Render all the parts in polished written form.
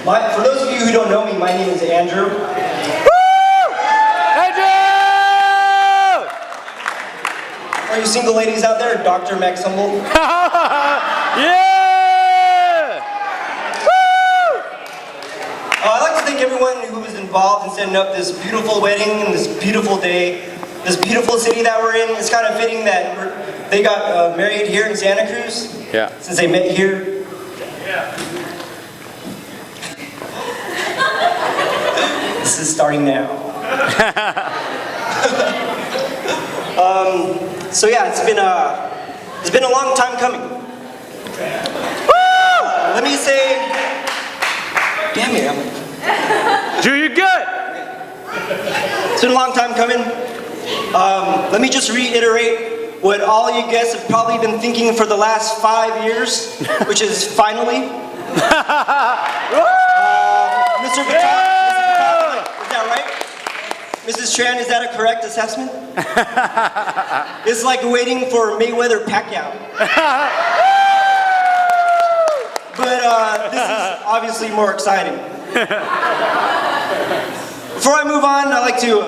For those of you who don't know me, my name is Andrew. Are you single ladies out there? Dr. Max Humboldt? Yeah! Woo! I'd like to thank everyone who was involved in setting up this beautiful wedding and this beautiful day, this beautiful city that we're in. It's kind of fitting that they got married here in Santa Cruz. Yeah. Since they met here. Yeah. This is starting now. So yeah, it's been a long time coming. Let me say, damn it, Do you good? it's been a long time coming. Let me just reiterate what all you guys have probably been thinking for the last 5 years, which is finally. Mr. Baton, is that right? Mrs. Tran, is that a correct assessment? It's like waiting for Mayweather Pacquiao. But this is obviously more exciting. Before I move on, I'd like to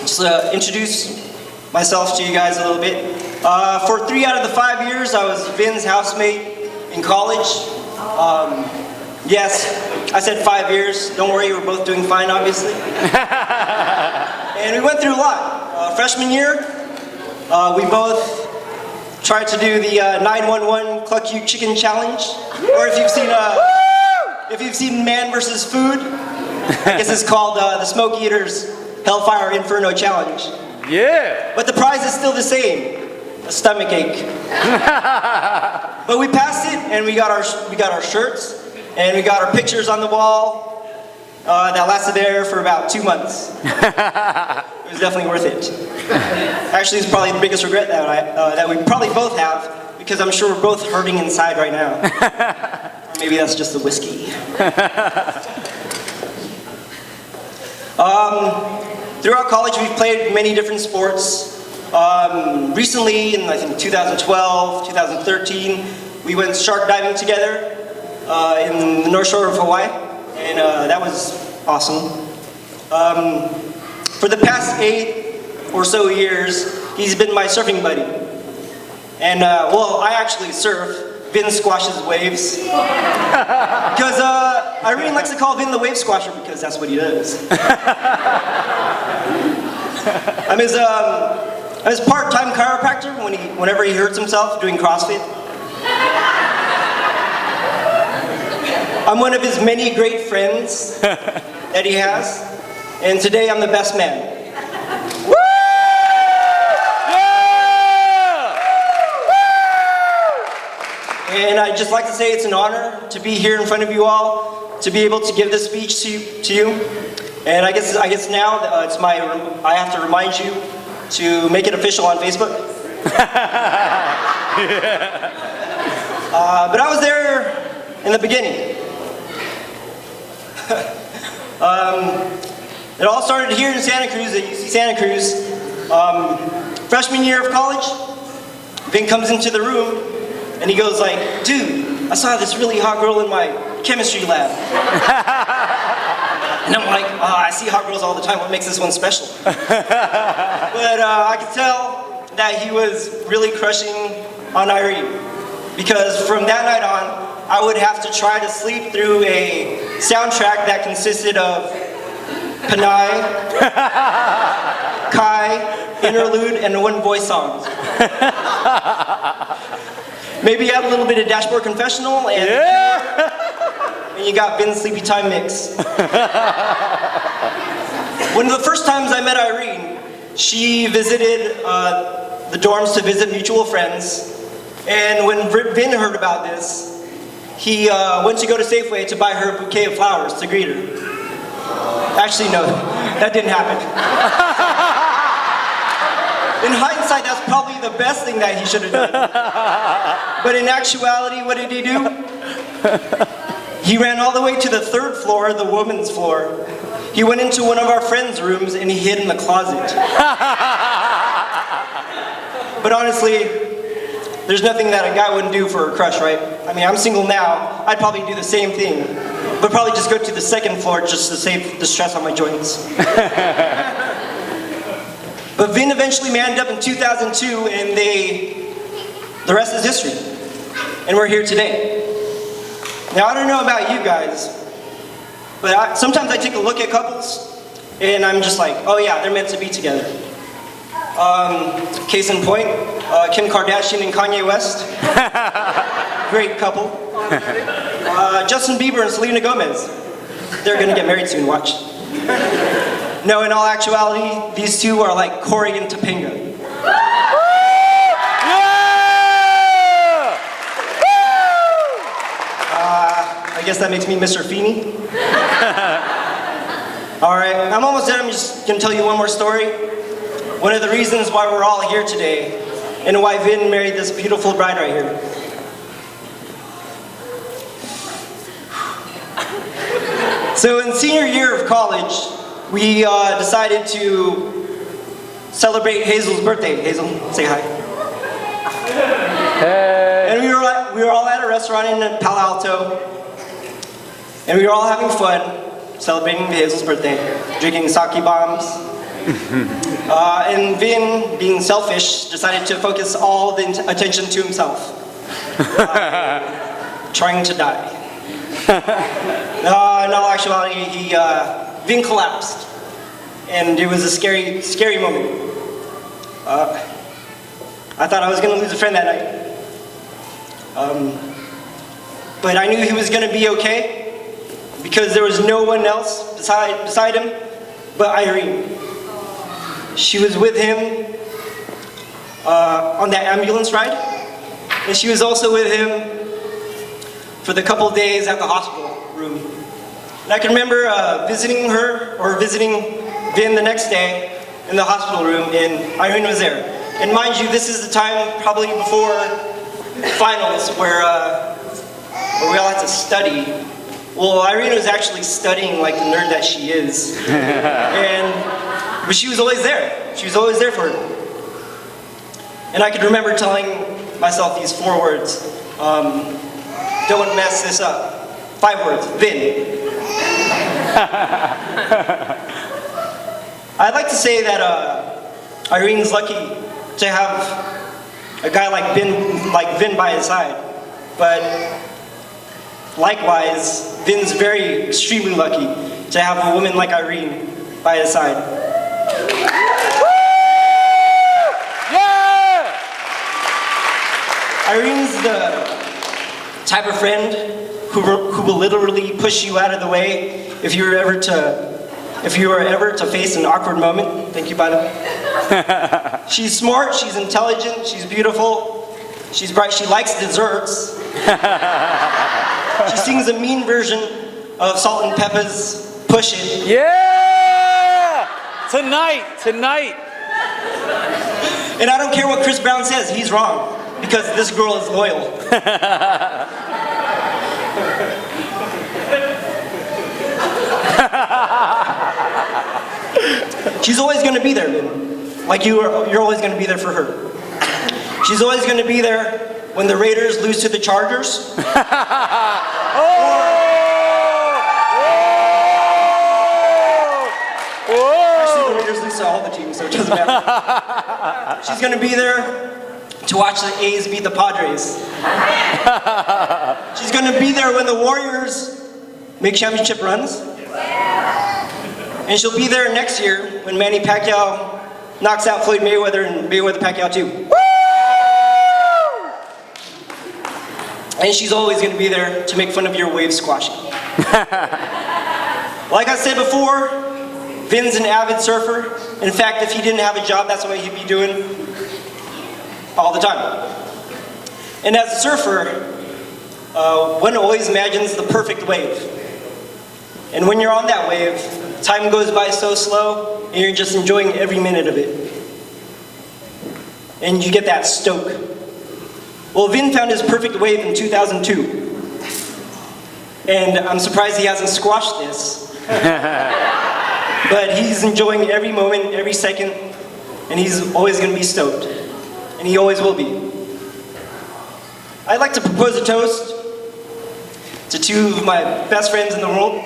just introduce myself to you guys a little bit. For 3 out of the 5 years, I was Vin's housemate in college. Yes, I said 5 years. Don't worry, we're both doing fine, obviously. And we went through a lot. Freshman year, we both tried to do the 911 Cluck You Chicken Challenge. Or if you've seen Man vs. Food, I guess it's called the Smoke Eaters Hellfire Inferno Challenge. Yeah. But the prize is still the same, a stomach ache. But we passed it, and we got our shirts, and we got our pictures on the wall. That lasted there for about 2 months. It was definitely worth it. Actually, it's probably the biggest regret that we probably both have, because I'm sure we're both hurting inside right now. Or maybe that's just the whiskey. Throughout college, we've played many different sports. Recently, in I think 2012, 2013, we went shark diving together in the North Shore of Hawaii, and that was awesome. For the past 8 or so years, he's been my surfing buddy. And well, I actually surf. Vin squashes waves. Because Irene likes to call Vin the wave squasher because that's what he does. I'm his part-time chiropractor whenever he hurts himself doing CrossFit. I'm one of his many great friends that he has, and today I'm the best man. Woo! Yeah! And I'd just like to say it's an honor to be here in front of you all, to be able to give this speech to you. And I guess now I have to remind you to make it official on Facebook. But I was there in the beginning. It all started here in Santa Cruz, at UC Santa Cruz. Freshman year of college, Vin comes into the room and he goes like, dude, I saw this really hot girl in my chemistry lab. And I'm like, I see hot girls all the time, what makes this one special? But I could tell that he was really crushing on Irene. Because from that night on, I would have to try to sleep through a soundtrack that consisted of Panay, Kai, Interlude, and one voice songs. Maybe add a little bit of Dashboard Confessional, and, and you got Vin's Sleepy Time Mix. One of the first times I met Irene, she visited the dorms to visit mutual friends. And when Vin heard about this, he went to go to Safeway to buy her a bouquet of flowers to greet her. Actually, no, that didn't happen. In hindsight, that's probably the best thing that he should have done. But in actuality, what did he do? He ran all the way to the 3rd floor, the woman's floor. He went into one of our friends' rooms and he hid in the closet. But honestly, there's nothing that a guy wouldn't do for a crush, right? I mean, I'm single now. I'd probably do the same thing. but probably just go to the second floor just to save the stress on my joints. But Vin eventually manned up in 2002, and the rest is history. And we're here today. Now, I don't know about you guys, but sometimes I take a look at couples, and I'm just like, oh yeah, they're meant to be together. Case in point, Kim Kardashian and Kanye West. Great couple. Justin Bieber and Selena Gomez. They're gonna get married soon, watch. No, in all actuality, these two are like Corey and Topanga. I guess that makes me Mr. Feeney. All right, I'm almost done. I'm just gonna tell you one more story. One of the reasons why we're all here today, and why Vin married this beautiful bride right here. So in senior year of college, we decided to celebrate Hazel's birthday. Hazel, say hi. Hey. And we were all at a restaurant in Palo Alto, and we were all having fun, celebrating Hazel's birthday, drinking sake bombs. And Vin, being selfish, decided to focus all the attention to himself, trying to die. In all actuality, Vin collapsed, and it was a scary, scary moment. I thought I was going to lose a friend that night. But I knew he was going to be okay, because there was no one else beside him but Irene. She was with him on that ambulance ride, and she was also with him for the couple of days at the hospital room. And I can remember visiting her, or visiting Vin the next day in the hospital room, and Irene was there. And mind you, this is the time probably before finals where we all had to study. Well, Irene was actually studying like the nerd that she is. But she was always there. She was always there for him. And I could remember telling myself these 4 words. Don't mess this up. 5 words, Vin. I'd like to say that Irene's lucky to have a guy like Vin by his side. But likewise, Vin's very extremely lucky to have a woman like Irene by his side. Yeah! Irene's the type of friend who will literally push you out of the way if you were ever to face an awkward moment. Thank you, by the way. She's smart, she's intelligent, she's beautiful, she's bright, she likes desserts. She sings a mean version of Salt and Pepper's Push It. Yeah! Tonight. And I don't care what Chris Brown says, he's wrong, because this girl is loyal. She's always going to be there, man. Like you're always going to be there for her. She's always going to be there when the Raiders lose to the Chargers. Actually, the Raiders lose to all the teams, so it doesn't matter. She's going to be there to watch the A's beat the Padres. She's going to be there when the Warriors make championship runs. And she'll be there next year when Manny Pacquiao knocks out Floyd Mayweather and Mayweather Pacquiao too. And she's always going to be there to make fun of your wave squashing. Like I said before, Vin's an avid surfer. In fact, if he didn't have a job, that's what he'd be doing all the time. And as a surfer, one always imagines the perfect wave. And when you're on that wave, time goes by so slow, and you're just enjoying every minute of it. And you get that stoke. Well, Vin found his perfect wave in 2002. And I'm surprised he hasn't squashed this. But he's enjoying every moment, every second, and he's always going to be stoked. And he always will be. I'd like to propose a toast to two of my best friends in the world.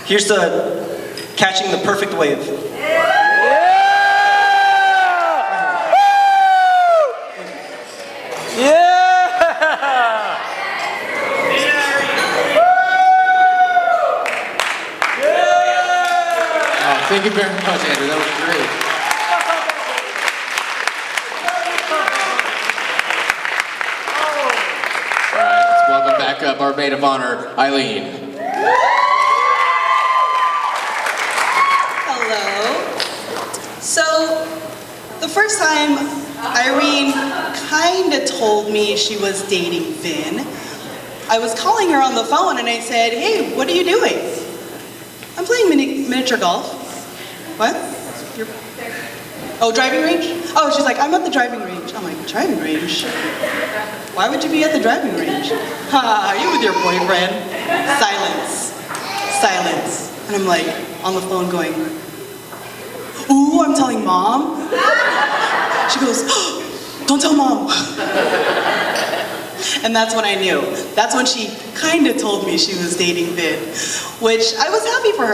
Here's to catching the perfect wave. Thank you very much, Andrew. That was great. All right, let's welcome back up our maid of honor, Eileen. Hello. So, the first time Irene kind of told me she was dating Vin, I was calling her on the phone and I said, "Hey, what are you doing?" "I'm playing miniature golf." "What? You're... Oh, driving range?" "Oh," she's like, "I'm at the driving range." I'm like, "Driving range? Why would you be at the driving range?" "Ha, are you with your boyfriend?" Silence. Silence. And I'm like, on the phone going, "Ooh, I'm telling Mom." She goes, "Oh, don't tell Mom." And that's when I knew. That's when she kind of told me she was dating Vin, which I was happy for her.